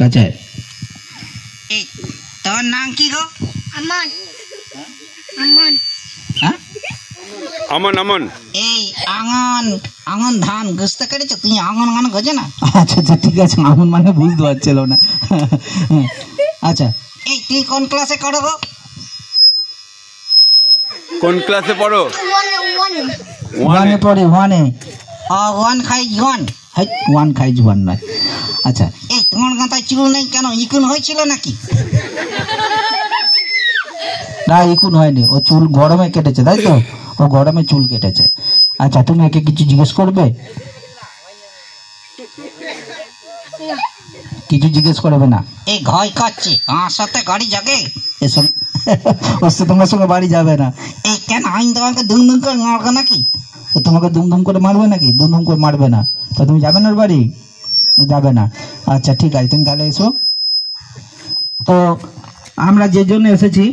আচ্ছা এই তোর নাম কি গো? আমান আমান হ্যাঁ আমন আমন এই আঙন আঙন ধান বুঝতে পেরেছো? তুমি আঙন গান গোজো না? আচ্ছা আচ্ছা ঠিক আছে, আমন মানে বুঝতে পারছিল না। আচ্ছা এই তুই কোন ক্লাসে করো গো? কোন ক্লাসে পড়ো? ওয়ানে পড়ে, ওয়ানে। ওয়ান খাইজ ওয়ান। ওয়ান খাইজ ওয়ান নয়। আচ্ছা এই তোমার গাঁথায় চুল নেই কেন? ইকুন হয়েছিল নাকি? না ইকুন হয়নি, ও চুল গরমে কেটেছে, তাই তো? ও গরমে চুল কেটেছে। আচ্ছা তুমি একে কিছু জিজ্ঞেস করবে? কিছু জিজ্ঞেস করবে না? এই ভয় করছে, আমার সাথে গাড়ি যাবে? এসব ওর সাথে তোমার সঙ্গে বাড়ি যাবে না। এই কেন আমি তোমাকে দুম দুম করে মারবো নাকি? তো তোমাকে দুমদুম করে মারবে নাকি? দুমদুম করে মারবে না তো তুমি যাবে না ওর বাড়ি? যাবে না। আচ্ছা ঠিক আছে, তুমি তাহলে এসো। তো আমরা যে জন্য এসেছি